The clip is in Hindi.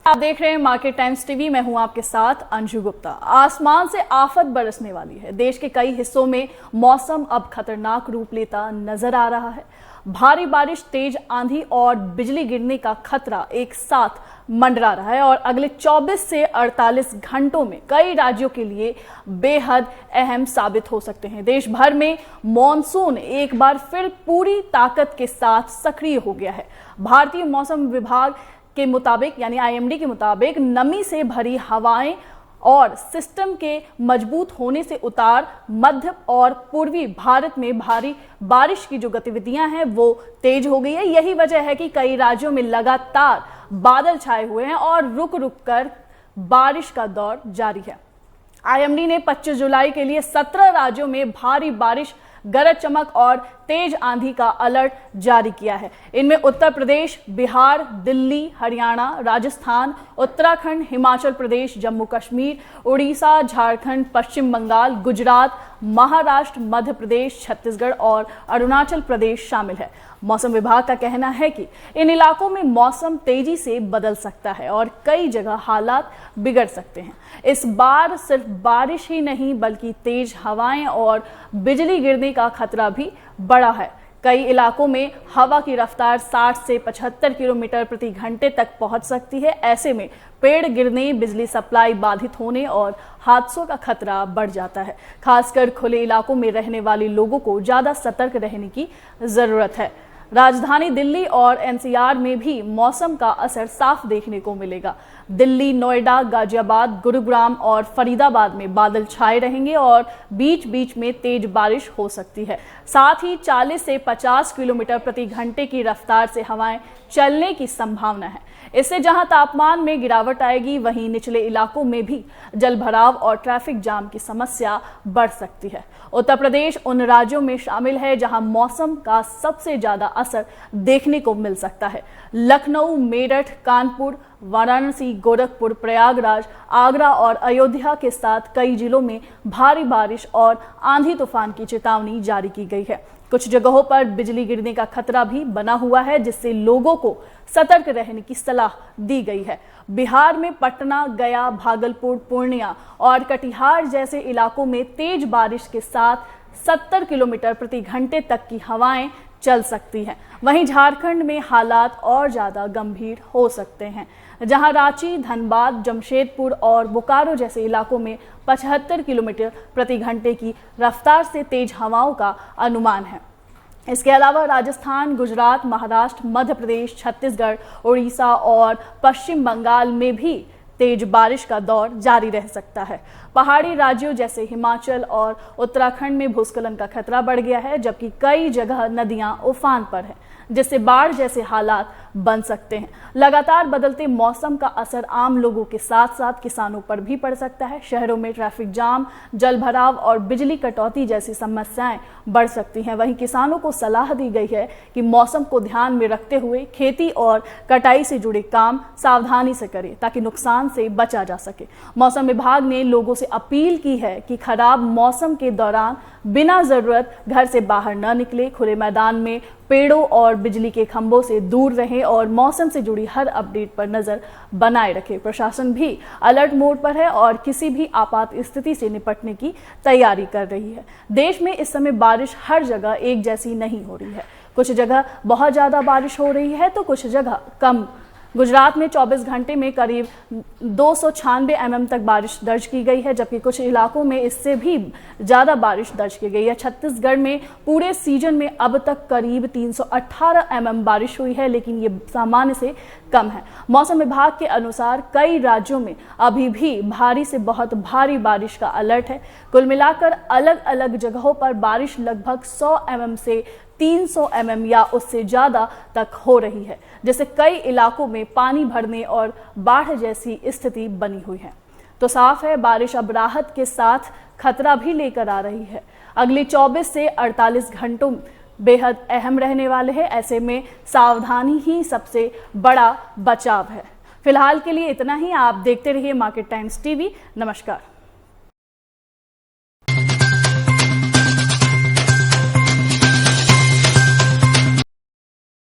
आप देख रहे हैं मार्केट टाइम्स टीवी। मैं हूं आपके साथ अंशु गुप्ता। आसमान से आफत बरसने वाली है। देश के कई हिस्सों में मौसम अब खतरनाक रूप लेता नजर आ रहा है। भारी बारिश, तेज आंधी और बिजली गिरने का खतरा एक साथ मंडरा रहा है और अगले 24 से 48 घंटों में कई राज्यों के लिए बेहद अहम साबित हो सकते हैं। देश भर में मॉनसून एक बार फिर पूरी ताकत के साथ सक्रिय हो गया है। भारतीय मौसम विभाग के मुताबिक यानी आईएमडी के मुताबिक नमी से भरी हवाएं और सिस्टम के मजबूत होने से उतार मध्य और पूर्वी भारत में भारी बारिश की जो गतिविधियां हैं वो तेज हो गई है। यही वजह है कि कई राज्यों में लगातार बादल छाए हुए हैं और रुक रुक कर बारिश का दौर जारी है। आईएमडी ने 25 जुलाई के लिए 17 राज्यों में भारी बारिश, गरज चमक और तेज आंधी का अलर्ट जारी किया है। इनमें उत्तर प्रदेश, बिहार, दिल्ली, हरियाणा, राजस्थान, उत्तराखंड, हिमाचल प्रदेश, जम्मू कश्मीर, उड़ीसा, झारखंड, पश्चिम बंगाल, गुजरात, महाराष्ट्र, मध्य प्रदेश, छत्तीसगढ़ और अरुणाचल प्रदेश शामिल है। मौसम विभाग का कहना है कि इन इलाकों में मौसम तेजी से बदल सकता है और कई जगह हालात बिगड़ सकते हैं। इस बार सिर्फ बारिश ही नहीं बल्कि तेज हवाएं और बिजली गिरने का खतरा भी बढ़ा है। कई इलाकों में हवा की रफ्तार 60 से 75 किलोमीटर प्रति घंटे तक पहुंच सकती है। ऐसे में पेड़ गिरने, बिजली सप्लाई बाधित होने और हादसों का खतरा बढ़ जाता है। खासकर खुले इलाकों में रहने वाले लोगों को ज्यादा सतर्क रहने की जरूरत है। राजधानी दिल्ली और एनसीआर में भी मौसम का असर साफ देखने को मिलेगा। दिल्ली, नोएडा, गाजियाबाद, गुरुग्राम और फरीदाबाद में बादल छाए रहेंगे और बीच बीच में तेज बारिश हो सकती है। साथ ही 40 से 50 किलोमीटर प्रति घंटे की रफ्तार से हवाएं चलने की संभावना है। इससे जहां तापमान में गिरावट आएगी, वहीं निचले इलाकों में भी जलभराव और ट्रैफिक जाम की समस्या बढ़ सकती है। उत्तर प्रदेश उन राज्यों में शामिल है जहां मौसम का सबसे ज्यादा असर देखने को मिल सकता है। लखनऊ, मेरठ, कानपुर, वाराणसी, गोरखपुर, प्रयागराज, आगरा और अयोध्या के साथ कई जिलों में भारी बारिश और आंधी तूफान की चेतावनी जारी की गई है। कुछ जगहों पर बिजली गिरने का खतरा भी बना हुआ है, जिससे लोगों को सतर्क रहने की सलाह दी गई है। बिहार में पटना, गया, भागलपुर, पूर्णिया और कटिहार जैसे इलाकों में तेज बारिश के साथ 70 किलोमीटर प्रति घंटे तक की हवाएं चल सकती हैं। वहीं झारखंड में हालात और ज्यादा गंभीर हो सकते हैं, जहां रांची, धनबाद, जमशेदपुर और बोकारो जैसे इलाकों में 75 किलोमीटर प्रति घंटे की रफ्तार से तेज हवाओं का अनुमान है। इसके अलावा राजस्थान, गुजरात, महाराष्ट्र, मध्य प्रदेश, छत्तीसगढ़, उड़ीसा और पश्चिम बंगाल में भी तेज बारिश का दौर जारी रह सकता है। पहाड़ी राज्यों जैसे हिमाचल और उत्तराखंड में भूस्खलन का खतरा बढ़ गया है, जबकि कई जगह नदियां उफान पर हैं, जिससे बाढ़ जैसे हालात बन सकते हैं। लगातार बदलते मौसम का असर आम लोगों के साथ साथ किसानों पर भी पड़ सकता है। शहरों में ट्रैफिक जाम, जलभराव और बिजली कटौती जैसी समस्याएं बढ़ सकती हैं। वहीं किसानों को सलाह दी गई है कि मौसम को ध्यान में रखते हुए खेती और कटाई से जुड़े काम सावधानी से करें ताकि नुकसान से बचा जा सके। मौसम विभाग ने लोगों से अपील की है कि खराब मौसम के दौरान बिना जरूरत घर से बाहर न निकले, खुले मैदान में पेड़ों और बिजली के खंभों से दूर रहें और मौसम से जुड़ी हर अपडेट पर नजर बनाए रखें। प्रशासन भी अलर्ट मोड पर है और किसी भी आपात स्थिति से निपटने की तैयारी कर रही है। देश में इस समय बारिश हर जगह एक जैसी नहीं हो रही है। कुछ जगह बहुत ज्यादा बारिश हो रही है तो कुछ जगह कम। गुजरात में 24 घंटे में करीब 296 mm तक बारिश दर्ज की गई है, जबकि कुछ इलाकों में इससे भी ज़्यादा बारिश दर्ज की गई है। छत्तीसगढ़ में पूरे सीजन में अब तक करीब 318 mm बारिश हुई है, लेकिन ये सामान्य से कम है। मौसम विभाग के अनुसार कई राज्यों में अभी भी भारी से बहुत भारी बारिश का अलर्ट है। कुल मिलाकर अलग अलग जगहों पर बारिश लगभग 100 mm से 300 mm या उससे ज्यादा तक हो रही है, जिससे कई इलाकों में पानी भरने और बाढ़ जैसी स्थिति बनी हुई है। तो साफ है, बारिश अब राहत के साथ खतरा भी लेकर आ रही है। अगले 24 से 48 घंटों बेहद अहम रहने वाले हैं। ऐसे में सावधानी ही सबसे बड़ा बचाव है। फिलहाल के लिए इतना ही। आप देखते रहिए मार्केट टाइम्स टीवी। नमस्कार।